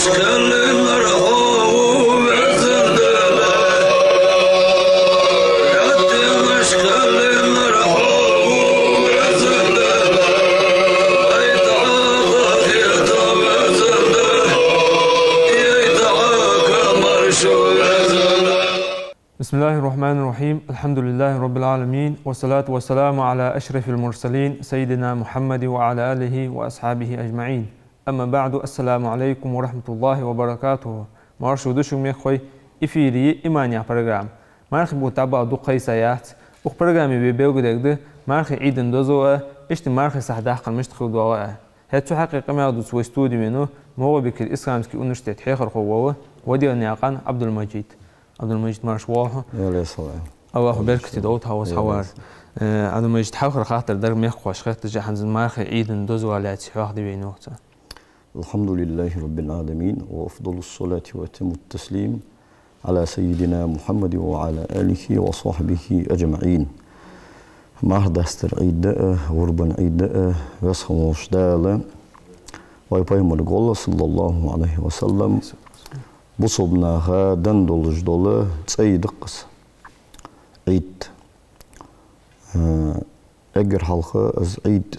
بسم الله الرحمن الرحيم. الحمد لله رب العالمين، والصلاة والسلام على أشرف المرسلين سيدنا محمد وعلى آله وأصحابه أجمعين. أما بعد، السلام عليكم ورحمة الله وبركاته. مرشو دشو ميخوي إفيري إيمانيا برغام مرخي بوتابا دو قيسايات وخ برغامي بيبيوغ ديگده مرخي عيدن دوزوه اشت مرخي سحداق المشتخل دواه هاتو حقيقة ما يدو سوى استودي منو مغو بكر إسلامسكي أنشتت حيخر خووه ودي النياقان عبد المجيد مرشواه الله بركتي دوت هاوس هوار عبد المجيد حاخر خاطر در ميخ واش خاطر جا حنز مرخي عيدن دوزوه على تحواخ دي بينوغتا. الحمد لله رب العالمين، وأفضل الصلاة وأتم التسليم على سيدنا محمد وعلى آله وصحبه أجمعين. Mahda ster eide, urban eide, wesgamos dale. Wij pijmer golle sallallahu alaihi wasallam. Busobna ha den dolus dolle tseidqs. Eid. Eger halge as eid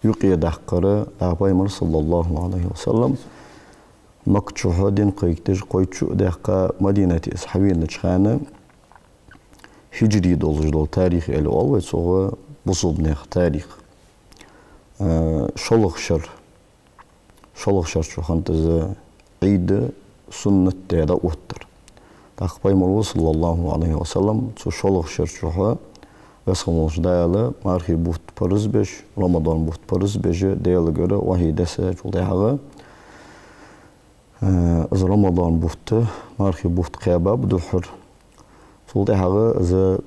yuqi daqara pijmer sallallahu alaihi wasallam. Makchu hadin qeyktiş qoychu daqa madinati ashabin nchana. Hicri doluz dol tarih el ol ve sonra busobne tarih. Şolukşar şu hanteze eid sünnet da uttar. Taqbay Muhammed sallallahu aleyhi ve sellem şu şolukşar şu ha ve somos dağla marhi buht parız beş Ramazan buht parız beje değerli göre vahidese çuldağı. Az Ramazan buhtu marhi buht kebab duhur. Soldağı ze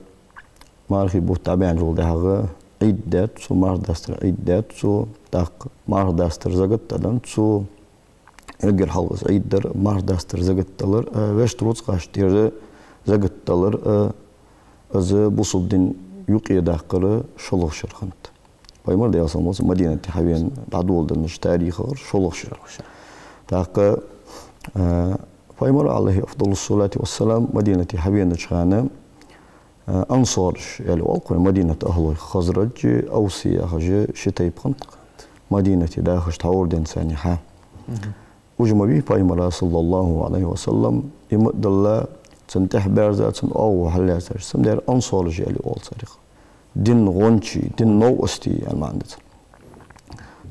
marhi buht tabian soldağı iddet su mardastır iddet su tak mardastır zagattadan su eger halgız idder mardastır zagattalar veş truts qaştırı zagattalar az busuddin yuqi daqırı şoluq şirxant. Paymar deyasamos Madinati haviyan dadoldan tarixi şoluq şir. Tak Paymar aleyhi afdalus salati vesselam Madinati haviyan çxana أنصار يعني ألقوا مدينة أهل الخزرج أوسية هجى شتى يبقنت مدينة داخل تعور دين سانحة وجمع به بايمر صلى الله عليه وسلم يمد الله تنتح بارزات أو حلا سر سمدار أنصار جالي أول صريخ دين غنشي دين نو أستي يعني ما عندك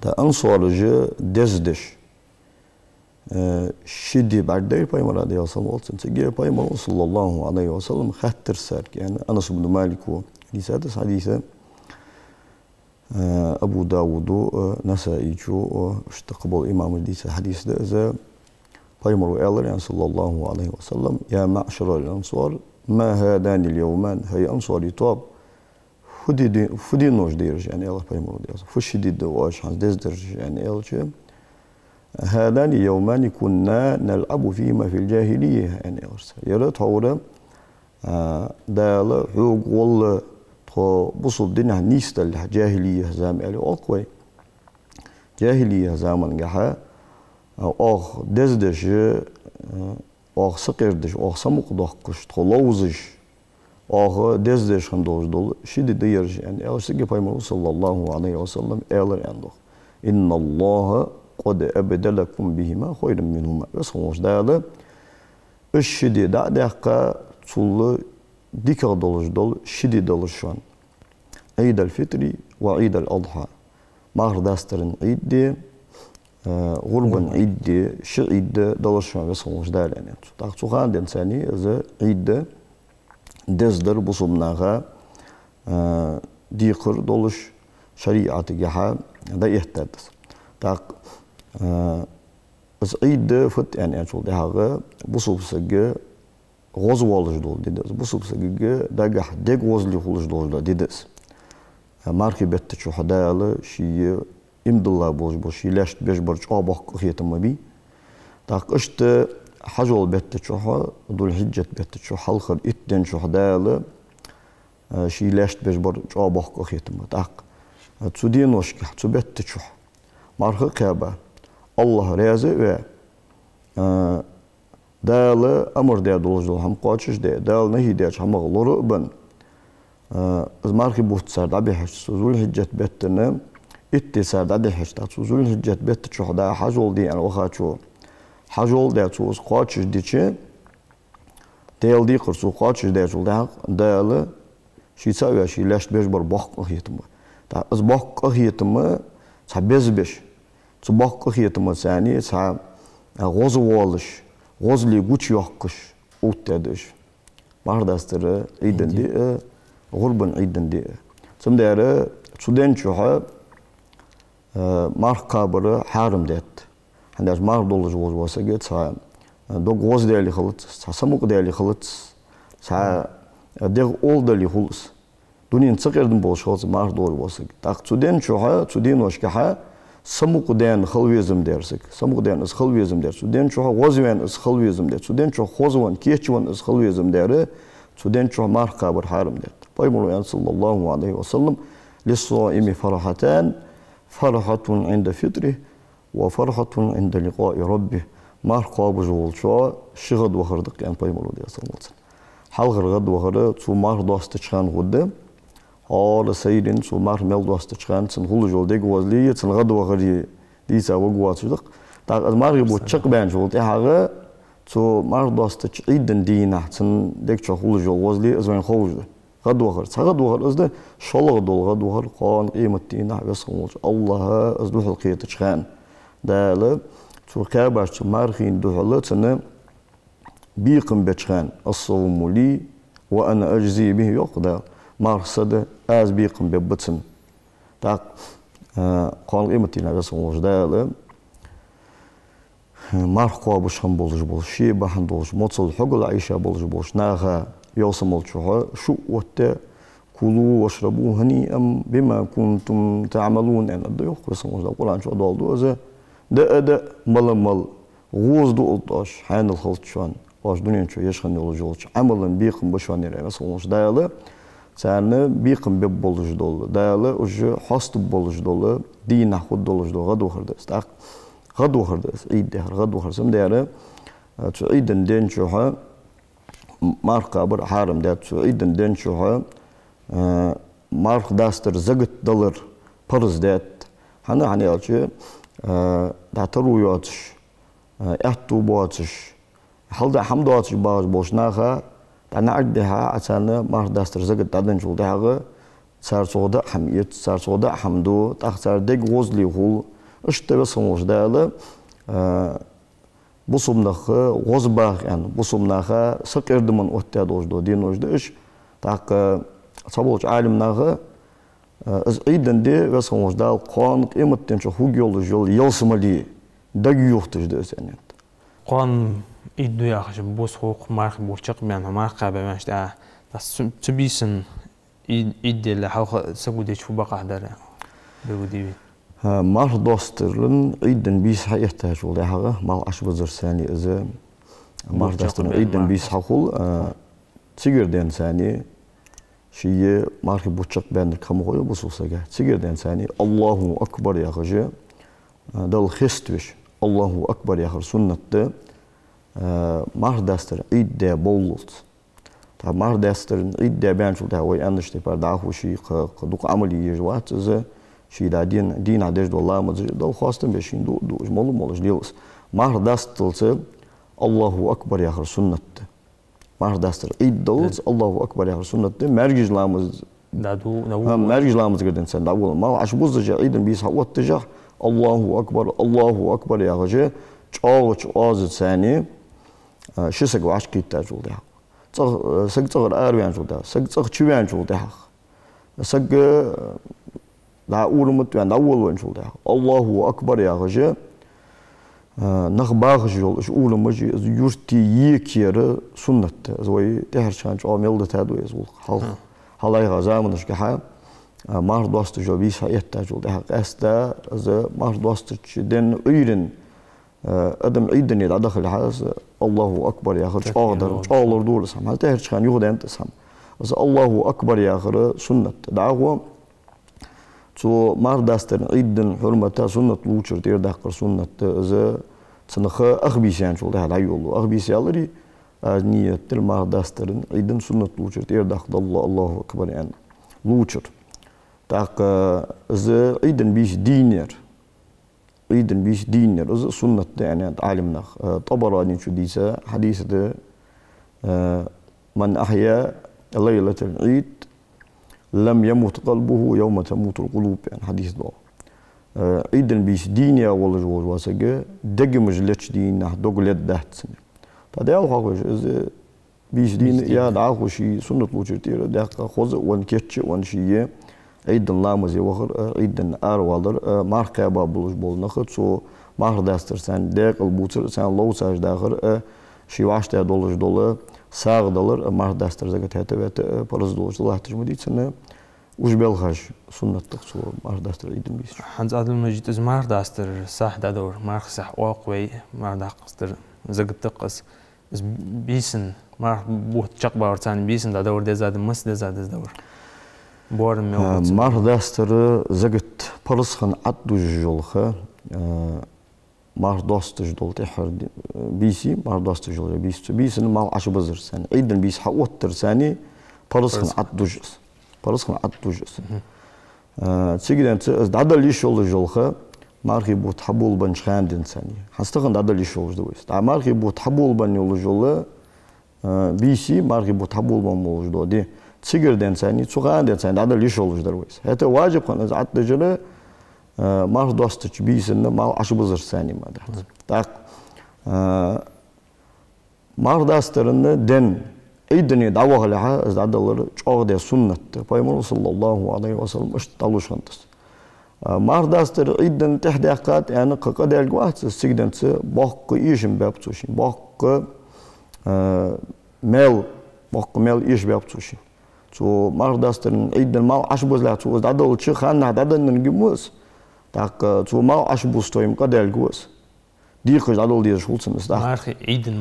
تا أنصار جا دزدش شدي بعد ده بايمر عليه الصلاة والسلام بايمر صلى الله عليه وسلم خاطر سار يعني أنس بن مالك حديث حديثة أبو داود نسائي جو اشتقبل الإمام حديث ده إذا بايمر قال يعني صلى الله عليه وسلم يا معشر الأنصار ما هذان اليومان هي أنصاري طاب فدي نوش ديرج يعني الله بايمر ده فشدي دواش عن دزدرج يعني الله هذان يومان كنا نلعب فيما في الجاهلية يعني يرى تورا دال حقوق والله بصل الدنيا نيستل الجاهلية زمان أقوى جاهلية زمان جها أخ دزدش أخ سقردش أخ سمق دقش تلوزش أخ دزدش هندوش دول شديد ديرج يعني أرسل بايمر صلى الله عليه وسلم أعلن عنده إن الله قد أبدلكم بهما خير منهما وصوش داله الشديد دقة صل ديك دولش دول شديد دولشان عيد الفطر وعيد الأضحى مهر داسترن عيد دي غربن عيد دي شعيد دولشان وصوش داله يعني تاخذ خان إنساني إذا عيد دزدر بصمناها ديكر دولش شريعة جها ده يهتد تاق بس عيد فت يعني أشوف ده هذا بصوب سجى غزوالش دول ديدس بصوب سجى دقح دق غزلي خلش دول ديدس ماركي بيت شو حداله شيء إمد الله بوش شيء لاشت بيش برج أباق خيتم مبي تاق أشت حجول بيت شو دول حجة بيت شو حلخر إتن شو حداله شيء لاشت بيش برج أباق خيتم تاق تسودين وش تسو بيت شو مارخ كابا الله رازق و دال أمر ده دولج هم قاتش ده دال نهي ده هم غلور بن از ماركي بوت سر دبي حش سوزول هجت بتنا اتصال دبي حش سوزول هجت بت شو ده حجول دي أنا وخاتشو حجول ده سوز قاتش ديشة دال دي قرصو قاتش ده شو ده دال شي سوي شي لاش بيش بر باق أخيتم تا از باق أخيتم تبز بيش تباق أخيتم ثاني تا غوز والش غوز لي قوش يحكش أوتدش ماردستر عيدن دي غربن عيدن دي ثم داره سودان شوها مارك كابر حارم ديت عندش مارك دولج غوز واسجت تا دو غوز ديالي خلط سموق ديالي خلط تا ديغ أول ديالي خلص دونين تقردن بولش خلص مارك دولج واسج تاق سودان شوها سودين وشكها سموق ديان خلويزم درسك سموق ديان اس خلويزم درس سودان شوها غوزوان اس خلويزم درس سودان شو خوزوان كيچوان اس خلويزم داره سودان شو مارك كابر حارم ديت پیغمبر صلى الله عليه وسلم للصائم فرحتان فرحة عند فطره وفرحة عند لقاء ربه مارك كابر جول شو شغد وخردق يعني پیغمبر صلى الله عليه وسلم حلغر غد وخرد تو مارك دوست چخان غده حال سيدين تو مارك مل دوست چخان سن خل جول ديگ وزلي سن غد وخري ديسا وغوات شدق تا مارك بو چق بان جول تي حاغه تو مارك دوست چيدن دينا سن ديگ چو خل جول وزلي ازوين خوج غد وخر سغد وخر ازده شلغ دول غد وخر قان قيمتينا بسمول الله ازدو حلقيه چخان دال تو كاباش مارخين دوحلت سن بيقم بچخان الصوم لي وانا اجزي به يقدر مارسده از بيقم ببتن تاق قان قيمتينا بسمول دال مارخ قابش هم بولج بولش شي بحن بولش موصل حقل عيشه بولج بولش ناغا يوصل شوها شو وت كلوا واشربوا هنيئا بما كنتم تعملون أنا ده يخلص مش القرآن شو ضالدو إذا ده مل غوز دو قطاش حين الخلط شوان واش دنيا شو يشخن يولجولش عملا بيقم بشوان يرى مثلا مش ده سأنا بيقم ببولج دول ده وش حاست ببولج دول دين خد دولج دول غدو خردست غدو خردست عيد ده غدو خرسم ده تعيد دين شوها مارك كابر حارم دات سعيدن دين شوها مارك داستر زغت دولار برز دات هنا هني أشي داترو ياتش احتو باتش حلدا حمداتش باز بوشناها أنا عقدها عشان مارك داستر زغت دادن شو ده صار صودا حميت صار صودا حمدو تخسر ديك غوزلي هول اشتبه سموش ده بوسمناخ غوزباخ يعني بوسمناخ سكردمن اوتادوش دو دينوش دش تاق صبوش عالمناخ از عيدن دي وسموش دال قان قيمتن شو خوغيول جول يلسملي دغيوختش دس يعني قان يدو ياخش بوس خوق مارخ بورچق بيان مارخ بماش دا تبيسن يدي لحق سغودي شو بقى دار بودي مار دوسترلن عيدن بيس حيحتاج ولا حاجة مال عشب زرساني إذا مار دوسترلن عيدن بيس حقول تيجر دين ثاني شيء مارك بوتشق بين الكمغوي بوسوسجا تيجر دين ثاني الله أكبر يا خجة دل خستوش الله أكبر يا خر سنة مار دوستر عيد ده بولت تا مار دوسترلن عيد ده بين شو ده هو أنشتي برداه وشيء قدوق عملي يجوات إذا شي دا دين عدش والله ما دول خواستم بشين دو جمالو مالش ديلس مار داستلت الله أكبر يا خر سنة مار داستر عيد دولت الله أكبر يا خر سنة مرجج لامز دادو مرجج لامز قدن سن داول ما عشبوز جا عيدن بيس هو اتجاه الله أكبر يا خجة چاوچ آز ثاني شسق وعش كيت تاجول ده سق صغر أروان جول ده سق صغر چوان جول ده سق لا أولمت يعني أول وين شو ده الله أكبر يا خجة نخباخ جول إيش أولم مجي يرتي يكير سنة زوي تهرشان شو عمل تادو يزول حالاي غزام نشكحة مار دوست جو بيس هيتا جول ده أستا إذا مار دوست دين عيرن أدم عيدن يلا داخل حاس الله أكبر يا خجة قادر قالر دول سام هل تهرشان يهود أنت سام إذا الله أكبر يا خجة سنة دعوة تو مار داستن عيدن حرمتا سنة لوچر دير داقر سنة إذا تنخ أخبيسيان شو ده هذا يقولوا أخبيسيالري نية تلمار داسترن عيدن سنة لوشر تيرداخ الله أكبر يعني لوشر تاق إز عيدن بيش دينير عيدن بيش دينير إز سنة يعني عالمنا طبراني شو ديسا حديث ده من أحيا ليلة العيد لم يموت قلبه يوم تموت القلوب يعني حديث ده عيدن بيش دينيا ولا جوج واسجى دقمج لتش دين نح دوغلت دهت سنة تادي أو خاوش إز بيش دين يا دعوشي سنة لوجرتير دقة خوز وان كتش وان شيء عيدن لامزي وخر عيدن أروالر ماركة بابلوش بول نخد سو مار داستر سان دق البوتر سان لو ساج داخر شي واشتا دولار دولار ساغ دولار مار داستر زكت هتا بيت برز دولار الله تجمدي سنة وش بيلخش سنة تقصو مار داستر عيدن بيش حنز عدل مجيد از مار داستر صح دادور مار صح واقوي مار داستر زكت تقص از بيسن مار بوت شق باورتان بيسن دادور دزاد مس دزاد دادور بورم مار داستر زكت برز خن عدو جولخه مار داستر جول تحر بيسي مار داستر جول بيسن مال عش بزر سنة عيدن بيس حوتر سنة برز خن عدو جس برز خن عدو جس تيجي أنت دادا ليش يول جولخه مارخي بوت حبول بن شاندن سنة حستخن دادا ليش يول دويس تا مارخي بوت حبول بن يول جوله بيسي مارخي بوت حبول بن يول جدو دي تيجر دن سنة تسوقان دن سنة دادا ليش يول دويس هذا واجب خن إذا عدت جله مار داستر بيسن مال عش بزر سنة ما ده تاك مار داسترن دن عيدني دعوة لها إذا عدلر جاء سنة فيمر صلى الله عليه وسلم مش طلوش خنتس مار داستر عيدن تحت أقات يعني قد الجوات سجدن باق إيشم بابتوشين باق مال إيش بابتوشين تو مار داستر عيدن مال عش بزر تو إذا عدل شيء خان عدل نجيبوس تاك تو مال عش بوستويم قد الجوس ديخش عدل ديش خلصن استاخ مارخي عيدن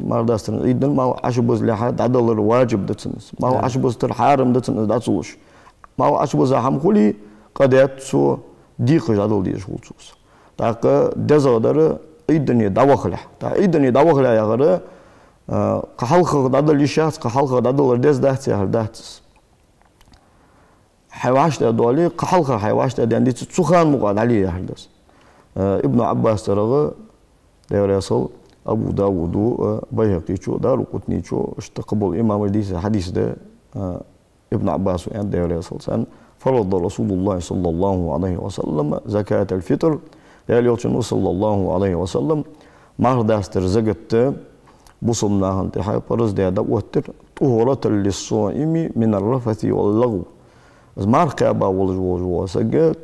مار داستر عيدن ما عشبوز لحد عدل الواجب دتنس ما عشبوز تر حارم دتنس داتسوش ما عشبوز هم خلي قديت سو ديخش عدل ديش خلصوس تاك دزادر عيدن يدوخله تا عيدن يدوخله يا غره قحلخ عدل يشاس قحلخ عدل دز دهت يا دهتس حيواش دولي قحلخ حيواش دندي تسخان مقاد عليه يا هردس ابن عباس ترى ديريصل أبو داود بيهقي شو دار قطني شو استقبل إمام الحديث ده ابن عباس يعني ديريصل سان فرض رسول الله صلى الله عليه وسلم زكاة الفطر ديريصل صلى الله عليه وسلم مار داستر زكاة بصمناها انتحى فرز ده دوتر طهورة للصائم من الرفث واللغو مار قابا والجوج وسجات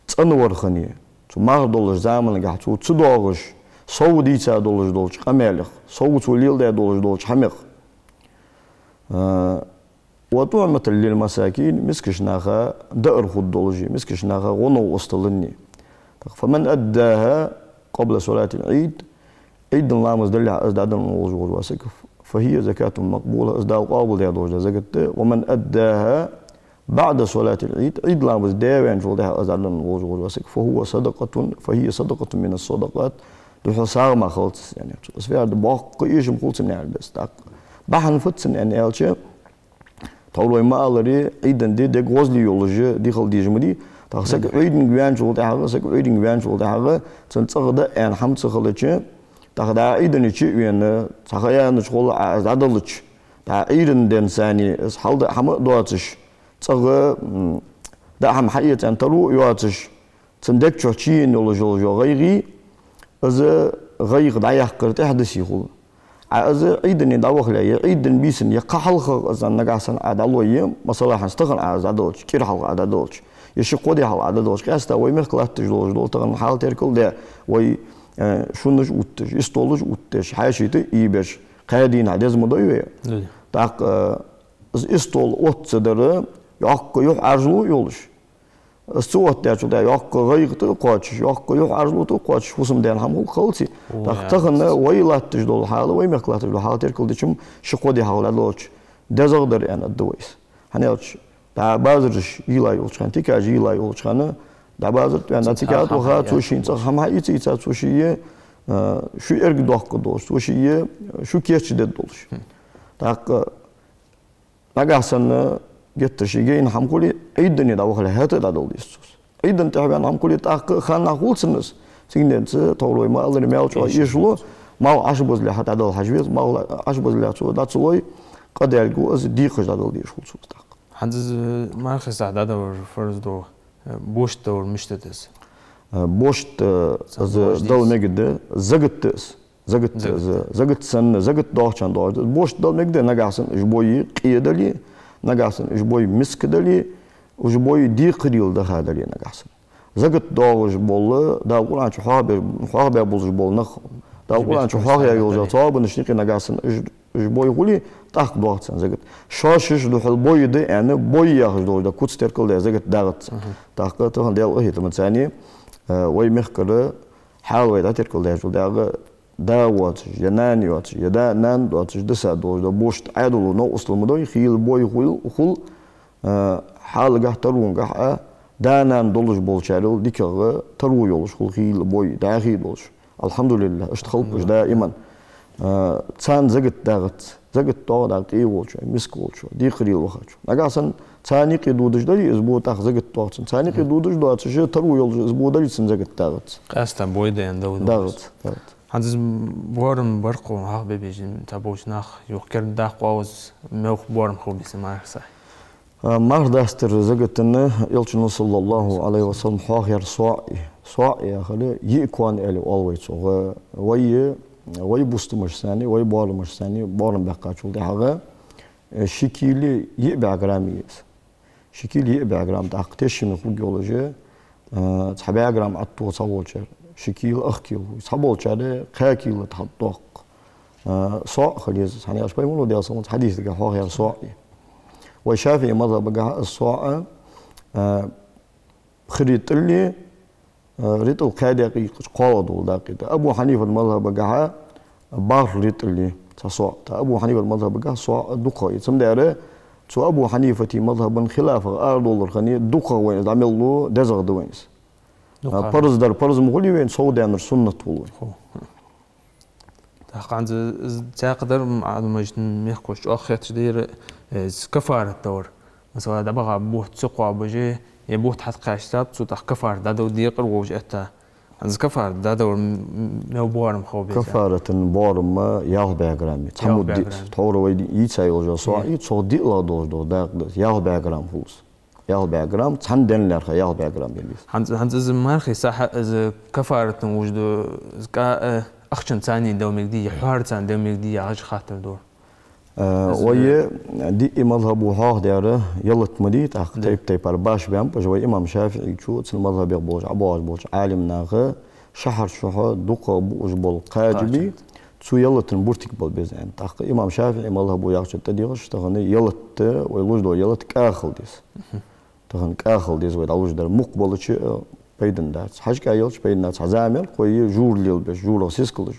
تنور خنيه مار دولش زمن قاعد تدوغش سعودي دولش دولش حملخ سعود وليل ده دولش حمق وطعمة للمساكين مسكش ناخا دأر خد دولجي مسكش ناخا غنو وسطلني فمن أداها قبل صلاة العيد عيد الله مزدل أزداد الوجوه واسكف فهي زكاة مقبولة أزداد قابل يا دولج زكاة ومن أداها بعد صلاة العيد عيد لامز داوين جولها أزعلن وجود وسك فهي صدقة من الصدقات لحصار ما خلص يعني بس في هذا باق إيش مخلص يعني بس تاك بحن فتسن يعني ألشة تقولوا ما ألري عيدن دي غزلي يولج دي خل دي جمدي تاك سك عيدن جوان جولها سك عيدن جوان جولها تنتقد أن حمد سخلتش تاك دا عيدن شيء يعني تاخيا نشغل أزعلتش تا عيدن دين ثاني حال ده حمد دواتش تغ ده هم حقيقة أن تلو يواتش تندك تشين ولا جو غيري إذا غير ضعيف كرت أحدث يقول إذا عيدني دعوة ليه عيدن بيسن يقحل خ إذا نجاسن عدالوية مثلا هنستغن عدالوش كير حل عدالوش يشقودي حل عدالوش كاستا ويمخلات تجلوش دول تغن حال تركل ده وي شونج وتش يستولج وتش حاشيته يبش قاعدين عدز مضيوه تاق استول وتدره yok arzu yoluş. Suat derçu da yok gayıqtı qoç, yok arzutu qoç. Husum den hamul qalsi. Taqtaqna waylattı dol halı way maqlatı dol halı terkildi çum şiqodi halı loç. Dezagdır yani dois. Hani oç da bazı yılay olçan tikaj yılay olçanı da bazı yani tikat o ha tuşin ham ha içi içi tuşiye şu ergi doğakı doğuş, o şeyi şu keçide doluş. Tak nagasan getir şeyin hamkuli eydini da vakale hata da doluyorsunuz. Eydin tabian hamkuli tak xana hulsınız. Signetse toloy ma alır mel çoğu işlu mal aşbozla hata dol hajvez mal aşbozla çoğu da çoğu qadelgu az diqaj da dol diş hulsuz tak. Hanız marxis da da farz do boş da müştedes. Boş az dol megde zagıttız. Zagıt doğçan doğdu. Boş dol megde nagasın jboyi qiyadali nagasın jboyi miskdali jboyi diqril da hadali nagasın. Zagıt doğuş bollu da ulan şu haber bulur bol nak da ulan şu haber yolca tabın işni nagasın jboyi huli tak doğçan zagıt. Şaşış duhul boydu yani boy yağış doğdu kutsterkil da zagıt dağıt. Tak tahın da hitam tsani way mehkara حاول أتركل ده شو ده داوات جنانيات يدا نان دوات دسا دوت بوش عدل ونو أصل مدوي خيل بوي خل حال جه ترون جه دانان دولش بولشارل ديكه ترو يولش خل بوي داخل دولش الحمد لله اشتغل بش دائما تان زجت داغت إيه ولش مسك ولش دي خليل وخش نجاسن تاني قدودش داري إزبوط أخ زجت داغت تاني قدودش داغت شيء ترو يولش إزبوط داري سن زجت داغت قاستن بوي ده داغت Hanız borum barqo haq bebejin taboşnaq yoqkern da qawz mevq borum xobisi marsa. Mardastır zagatını Elçin sallallahu aleyhi ve sellem haqyar su'i xali yikwan eli always o way bustumaş sani way borumaş sani borum baqaçuldu haga şikili yibagramiyiz. Şikili yibagram da aqteşimi xugoloji tabagram attu savolçer شكيل أخكيل صبول شادي خاكيل تحطق صاع خليز يعني أشبه مولو دي أصلا حديث ده هو غير صاعي والشافعي مذهب جه الصاع خريط اللي ريت القاعدة قاضوا دقيقة أبو حنيفة المذهب جه بار ريت اللي تصاع أبو حنيفة المذهب جه صاع دقة يسمى ده تو أبو حنيفة مذهب خلافة أرض خني دقة وين عمل له دزغ دوينس parız muğuli ve Saudiyanır sünnet oluyor. Taqanz taqdar ma'lumajın mehkoş akhiyat dir kafarat dor. Mesela da bağa buht suqa baje ya buht hat qashtab su taq kafar da do diqir woj ata. Anz kafar da dor no borum khobi. Kafaratın borum yağ begram. Tamu tawra ve yitsay olja sa'i Saudi la do da yağ begram huls. ياهل بيجرام تندن لارخ ياهل بيجرام يليس. هنز زمارخي صح إذا كفارة وجدو كا أخشن ثاني دو مجدي حوار ثاني دو مجدي عاج خاطر دور. ويا دي مذهب وحاه داره يلا تمدي تاخ تيب باش بيام بجوي إمام شافعي شو تسل مذهب يقبلش عباس بولش عالم ناقة شهر شهر دقة بوج بول قاجبي تسو يلا تنبورتك بول بيزان تاخ إمام شافعي مذهب وياخش تديرش تغني يلا ويلوج دو يلا كاخل ديس. تهن كاخل ديز ويد علوج در مقبلة شيء بيدن دات حاج كايلش بيدن دات عزامل قوي جور ليل بس جور سيسكلش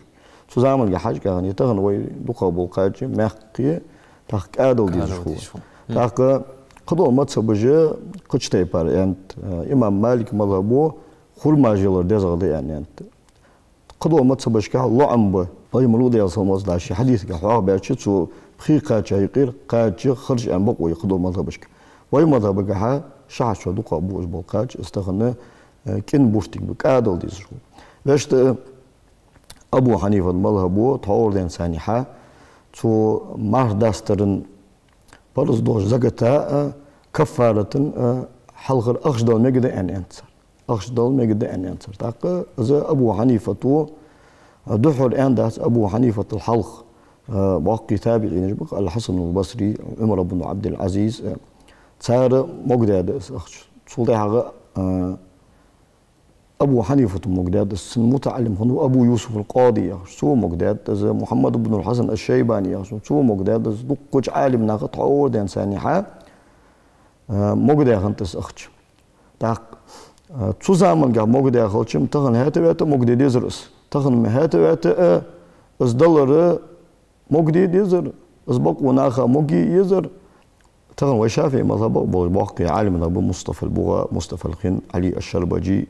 شو زامل حاج كاغني تهن وي دقابل قاجي مخقي تاخ كادل ديز شو تاخ قدو متصبجه قچتي بار انت امام مالك مذهبو خرما جلر دزغدي يعني انت قدو متصبج كا لعم باي مولود يصمز داشي حديث كا باچي تو بخي قاجي يقير قاجي خرج ان بقوي قدو مذهبك وي مذهبك شاع شو دقة بوش بالقاج استغنى كن بوشتك بكادل ديزرو لاشت أبو حنيفة المذهبو تطور دين سانحة تو مرداسترن برز دوش زكتا كفارة حلقر أخشدل مجد أن أنصر أخشدل مجد أن أنصر تاق إذا أبو حنيفة تو دحر أن داس أبو حنيفة الحلق باقي تابعين يجبق الحسن البصري عمر بن عبد العزيز صار مقداد سلطة أبو حنيفة مقداد المتعلم هو أبو يوسف القاضي سو مقداد محمد بن الحسن الشيباني سو مقداد دقج عالم ناقط عود إنساني حا مقداد هنتس أخش تاق سو زمان قا مقداد خلشم تغن هاتوات مقداد يزرس تغن هاتوات أصدلر مقداد يزر أسبق وناخا مقي يزر تغن وشافعي مذهب باقي عالم مذهب مصطفى البغا مصطفى الخن علي الشربجي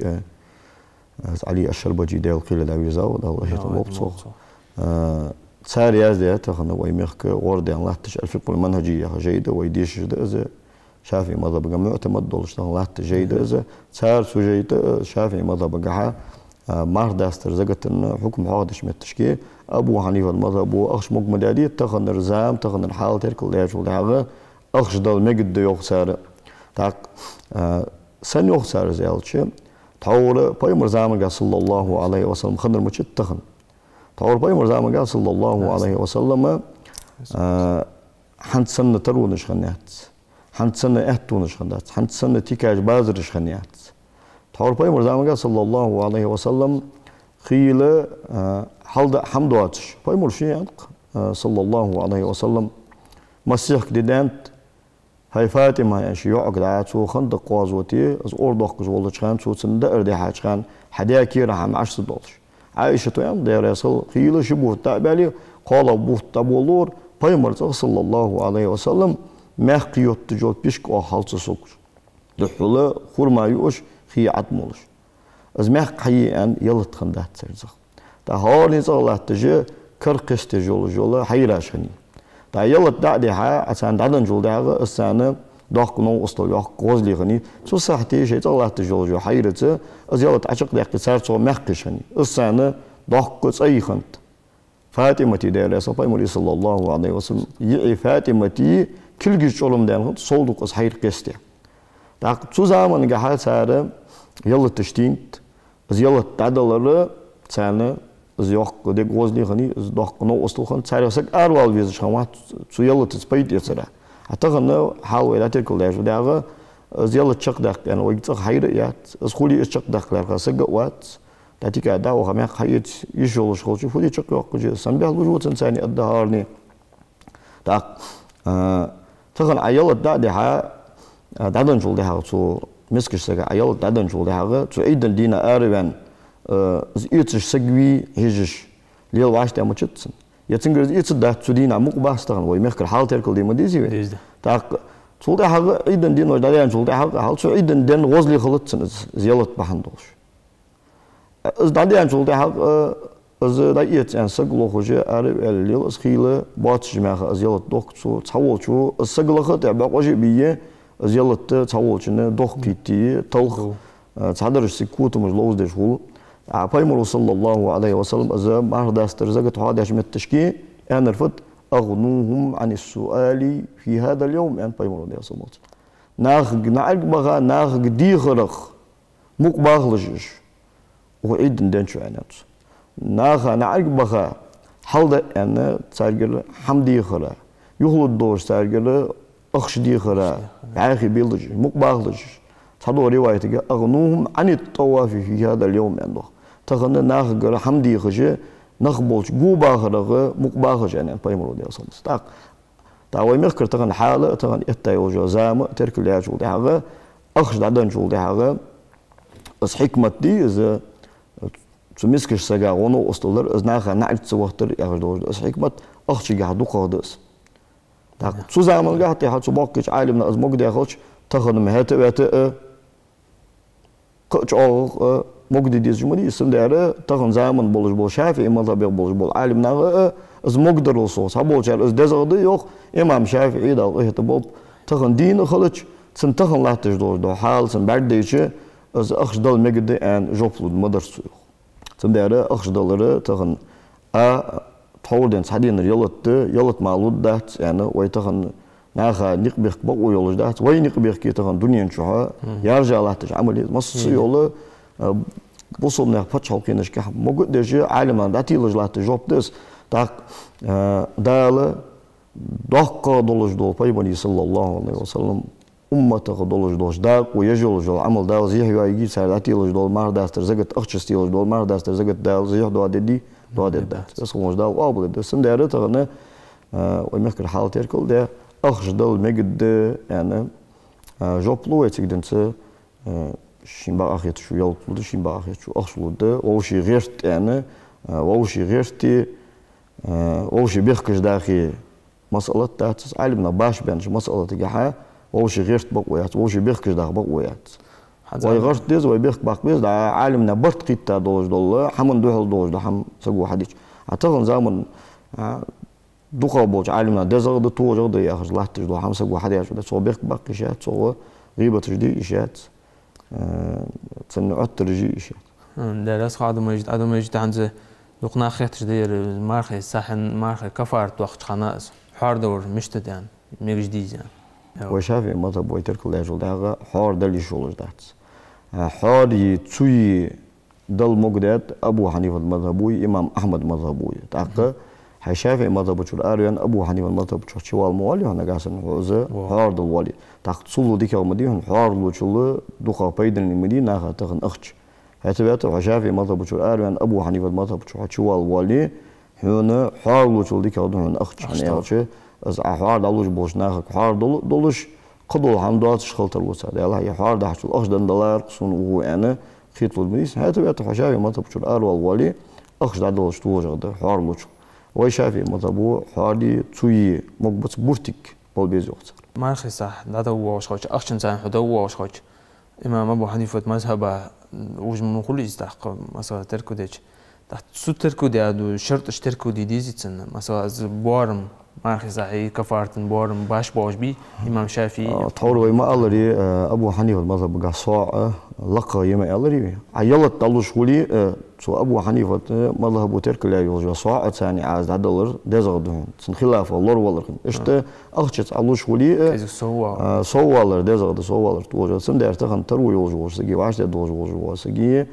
علي الشربجي ديال قيل داويزاو دا الله يتوب تسار يازدي تخنا ويمخك ورد الله تش الفقه المنهجية جيدة ويديش إذا شافي مذهب معتمد دولش الله جيدة إذا تسار سجيدة شافي مذهب جحا مار داستر زقت إن حكم حادش من التشكيل أبو حنيفة المذهب وأخش مقمدادي تخن الرزام تخن الحال ترك الله يجول دعوة أخش دل مجد يخسر تاك سن يخسر زيالش تحول بيمر زمان صلى الله عليه وسلم خندر مشت تخن تحول بيمر زمان صلى الله عليه وسلم حنت سنة ترونش خنيات حنت سنة اهتونش خنيات حنت سنة تيكاج بازرش خنيات تحول بيمر زمان صلى الله عليه وسلم خيل حمد واتش بيمر شيء صلى الله عليه وسلم مسيح كديدانت هاي فاطمة يعني شيء يعقد عاتو خندق قوازوتي از أردوق جولش خان شو تندر دي حاج خان حديا كيرا هم 10 دولار عائشة تويان دير يصل خيل شبوه تابعلي قال بوه تابولور بيمر صلى الله عليه وسلم مخيوت تجول بيشك أو حالت سكر دحولة خورما يوش خي عتمولش از مخ حيان يلت خندات سرزخ تا هارني صلى تجي كرقش تجول جولا حيراش خني تا يلت دعدي ها عشان دعدن جول دعغة السنة داق نو أصل ياق قوزلي خني سو ساعتي شيء صلى تجول جو حيرته از يلت عشق دعك صار سو مخش خني السنة داق أي خنت فاطمة دير صلى الله عليه وسلم يعي فاطمة كل جيش علم دين صولدق از حير قستي تا سو زمان جهال سارة يلت تشتينت از يلت تعدلره سنة از ياق ديك قوزلي خني از داق نو أصل خن سارة سك أروال ويزش خن وات سو يلت تسبيت يسرع حتى خن حال ويلاتي كل ده دعوة از يلت شق دق يعني ويجت حير يات از خولي شق دق لارخ سق وات تاتي كده وهم حيت يشولش خالص فودي شق ياق جي سنبه الوجود إنساني الدهارني تا تخن عيلت ده ها دادن جول ده سو مسكش سجى عيال دادن جول ده سو أيضا دينا أريبان يتش سجوي هجش ليل واش ده مشتسن يتنقل يتش ده تدينا مقباستغن ويمخر حال تركل دي مديزي تا سو ده أيضا دينا دادن جول ده حال سو أيضا دين غزلي خلطسن زيالت بحندوش از دادن جول ده از دايت أن سجلو خجى أريب الليل سخيله باتش معه زيالت دوك سو تحول شو السجل خد بقى بيه زيالت تحولشنا دوخ كيتي طلخ تعدرش سكوت مش لوز ده شو عبايمر صلى الله عليه وسلم إذا ما داستر زجت هذا من التشكي أنا رفض أغنوهم عن السؤال في هذا اليوم أن بايمر ده صلى الله ناخ بغا ناخ دي خرخ مقباغلجش وعيد دنشو عنات ناخ بغا حال أنا تسارجل حمدي خرا يخلد دوش تسارجل أخش دي خرا عاخي بيلج مقباغلج صدوا رواية أغنوهم عن الطواف في هذا اليوم عنده تغنى ناخ حمدي خجة نخبولش جوبا خرا مقباغلج يعني بايمرو دي أصلا تا ويمخكر تغنى حالة تغنى إتايو جزامة ترك اللي جول دي أخش دعدن جول دي بس حكمة دي إذا تمسكش سجا ونو أصلر إذا ناخ نعرف سوختر ياخدوش بس حكمة أخش جهدو قادس سو زمان قاعد تحت سو باقيش عالمنا از مقدر ياخدش تخدم هات قش أو مقدر ديز جمالي اسم داره تخن زمان بولش بول شافعي مذهب بولش بول عالمنا از مقدر وصوص هبولش از دزغدي يوخ إمام شافعي دا اهتباب تخن دين خلش سن تخن لاتش دو حال سن برديش از أخش دل مقدر أن جوفلود مدرسو سن داره أخش دلره تخن تحولدن سعدين يلت معلود دات يعني ويتخن ناخا نقبيخ بقو يولج دات وي نقبيخ كي تخن دنيا نشوها يرجع لاتش عملي مصص يولا بوصلنا فتشو كينش كح موجود دجي عالم داتي لج لات جوب دس تاك دال دقة دولج دول بايبني صلى الله عليه وسلم أمته دولج دولج داك ويجول جو عمل دال زيه يجي سعداتي لج دول مار داستر زقت أخشستي لج دول مار داستر زقت دال زيه دو دي دو دات بس خمس دال أبغى ده سن داره تغنى ويمكن حال تركل ده أخش دال مجد يعني جوبلو يتقدنت شينبا أخيت شو يلقلو شينبا أخيت شو أخشلو ده ووشي غيرت يعني ووشي غيرتي ووشي بيخكش داخي مسألة تاتس علمنا باش بينش مسألة تجاها ووشي غيرت بقويات ووشي بيخكش داخ بقويات ويغرت ديز ويبيخ باق بيز دا عالمنا برت قيتا دوج دول حمن دوحل دوج دا حم سقو حديث عتقن زمن دوخا بوج عالمنا دزغ دو توج دو ياخذ لاتج دو حم سقو حديث دا سو بيخ باق إشات سو غيبة تجدي إشات تنعت ترجي إشات درس قادم مجد عند لقنا خيت جدير مارخي ساحن مارخي كفارت وقت خناس حار دور مشتت يعني مجديز يعني وشافي مذهب ويترك الله جل داغا حار دلي شولج دات حار يتسوي دل مقدات أبو حنيفة المذهبوي إمام أحمد مذهبوي تاقا هاي شافي مذهب شو الأريان أبو حنيفة المذهب شو شوال موالي هنا قاسن حوزة حار دل والي تاق تصلو ديك المدينة حار لو شلو دوخا بيدن المدينة ناخا تخن أختش هاتبات وشافي مذهب شو الأريان أبو حنيفة المذهب شو شوال والي هنا حار لو شلو ديك هدون أختش يعني أختش از حار دلوش بوش ناخك حار دلوش قدول حمدات شخلتر وساد يلا هي حار ده شو أخدن دلار قصون وهو أنا خيط المديس هاتبات وشافي مذهب شو الأريان والي أخش دلوش توجه حار لوش وشافي مذهبو حالي تسوي مقبت بورتك بالبيز وقت ما أخي صح هذا هو وشخوش أخشن سان هذا هو وشخوش إمام أبو حنيفة مذهبه وجم من كل يستحق مثلا تركو ديش تحت سو تركو دي هذا شرط اشتركو دي ديزيتسن مثلا بوارم ما أخي صح كفارتن بوارم باش بي إمام شافعي طور ما ألري أبو حنيفة مذهب قصاع لقى يما ألري عيلت تلوش ولي سو أبو حنيفة مذهب ترك لا يوجد صاع ثاني عاز عدلر دزغدون سن خلاف الله والله إشت أخشت علوش ولي سوالر دزغد سوالر توجد سن دارت خن تروي يوجد سجي واش دوج يوجد سجي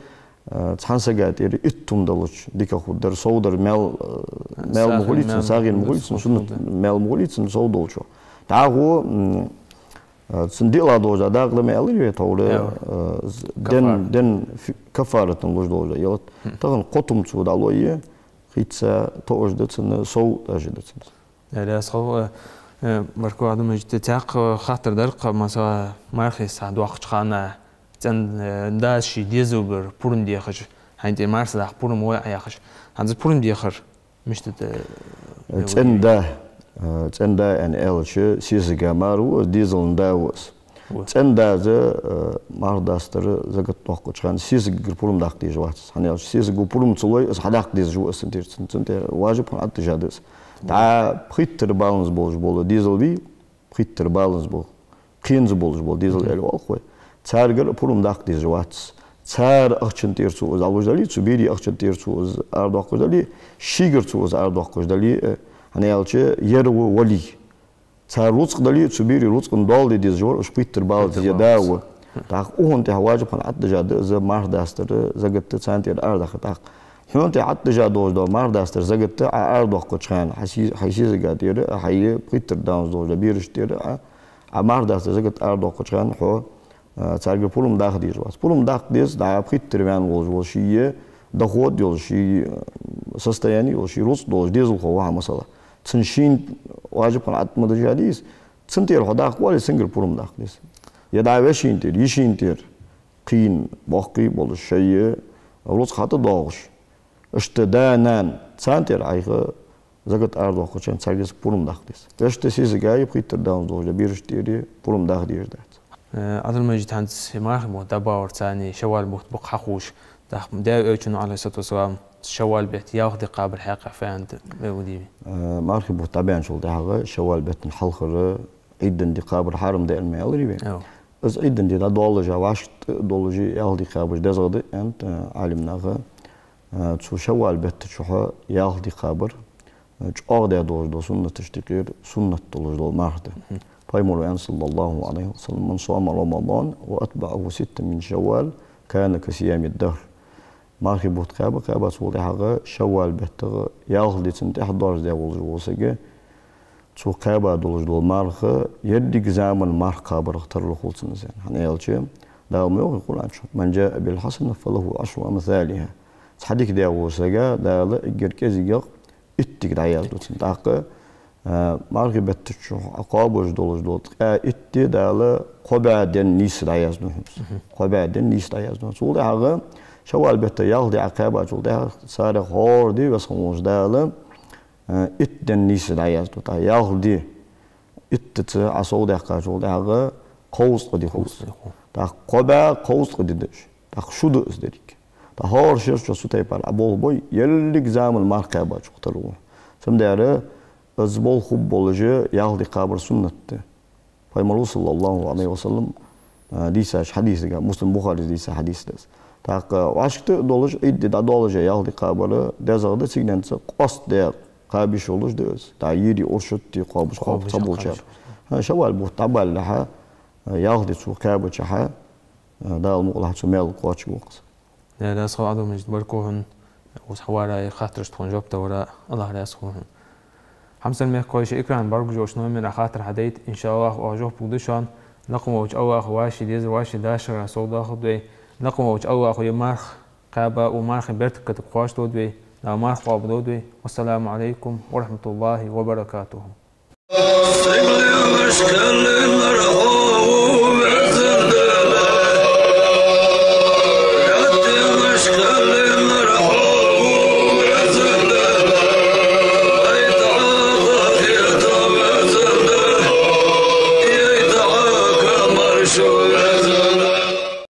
تحنسجات إير إتوم دلوش ديك أخود در صودر مال مغوليتسن ساغين مغوليتسن سنة مال مغوليتسن صودولشو تعهو سنديلا دوجا داغلا مالي تولى دن كفارة نلوش دوجا يلت تغن قطم تسو دالوية خيتسا توجدتسن صو تاجدتسن لا صو مركو عدم اجتتاق خاطر دلق مثلا مارخيس عند وقت خانه تن داشي ديزوبر بورن ديخش هاي مارس داخ بورن موي ياخش هانز بورن ديخر مش تندا ان الش سيزغا مارو ديزل داوس تندا ز مارداستر زغت توقچ خان سيزغ بورن داخ دي جوات هاني سيزغ بورن تسوي اس حداق دي جو سنتير سنتير واجب ات جادس دا بريتر بالانس بول ديزل بي بريتر بالانس بول كينز بول ديزل ال واخوي تارجر بولم داق دي جواتس تار أخشن تيرسو از أوجدالي تبيري أخشن تيرسو از أرد أخوجدالي شيغرتو از أرد أخوجدالي هني ألشة يرو ولي تار روتق دالي تبيري روتق ندال دي جور أش بيتر بالز يداو تاق أهون تهواجب عن عد جاد از مارداستر زغت سانتير أرد أخ تاق هون تعد جاد دوج دو مارداستر زغت أرد أخوجخان حسيز قادير حي بيتر داونز دوج بيرش تير مارداستر زغت أرد أخوجخان حو تارجر بولم داخل ديجواس بولم داخل ديز دا بريتر وان وشي دخود يولشي سستياني يولشي روس دوج ديزل خواها مثلا تنشين واجب عن عد مدرجاديس تنتير خداق والي سنجر بولم داخل ديز يدا وشين تير يشين تير قين باقي بول شيء روس خاطر دوغش اشتدانان تنتير عيخه زغت أرض وخشان تارجر بولم داخل ديز وشت سيزغاي بريتر داون دوج بيرش تيري بولم داخل ديز عدل مجد هانس ماخ مو دباور ثاني شوال بوت بق حقوش دا اوچنو عليه الصلاه والسلام شوال بيت ياخذ قابل حقيقه فاند ودي مارخ بوت تابعن شول دا شوال بيت الحلخر عيدن دي قابل حرم دا المالري بين از عيدن دي دولجا واش دولجي ياخذ قابل دزغد انت عالمنا تشو شوال بيت شو ياخذ قابل اقعد دوج دو سنه تشتكير سنه دولج دول مارده فيمر صلى الله عليه وسلم من صام رمضان وأتبعه 6 من شوال كان كصيام الدهر مارخي بوت قابة صولي حقا شوال بهتغ ياخذ تنتي 11 دي وزوسجي تو قابة دول مارخ يدك زامن مارخ قابة اختار له خلص نزين حنا يالشي داوم يقول عن من جاء بالحسنة فله 10 أمثالها تحديك دي وزوسجي دالا الجركزي اتك دعيال دو تنتاقه مارغي بتشو عقابوش دولج اتي دالا قبعدن نيس دايزنو قبعدن نيس دايزنو سولي حاجة شوال بتا يالدي عقابة جولدها سارة خوردي وصموش دالا اتدن نيس دايزنو تا يالدي اتت عصودي حقا جولدها قوس قدي قوس تا قبا قوس قددش تا شود أزدريك تا هار شرش سوتاي بار أبول بوي يلك زامن ماركا باش قتلوه سمداره أزبول خوب بولجه يالدي قابر سنة فايمالو صلى الله عليه وسلم ديساش حديث مسلم بخاري ديسا حديث دس تاق واشكت دولج إيد دا دولج يالدي قابر دزغد سيجننس قصد ده قابش ولج دز تا يدي أرشدتي قابش قاب صبول شاب شوال بو طبال لها يالدي سو قابر شها دا المقلح سميل قواتش وقص لا سخوا عدو مجد بركوهن وسحوارا خاطرش تخون جوبتا وراء الله لا يسخوهن حمسن ميخ كويش إكران برق جوش نوم من خاطر حديت إن شاء الله وأجوه بقدشان لقم ووج أواخ واشي ديزر واشي داشر رسول الله خدوي لقم ووج أواخ يمارخ قابا ومارخ برتك تقواش دودوي لا مارخ قاب دودوي والسلام عليكم ورحمة الله وبركاته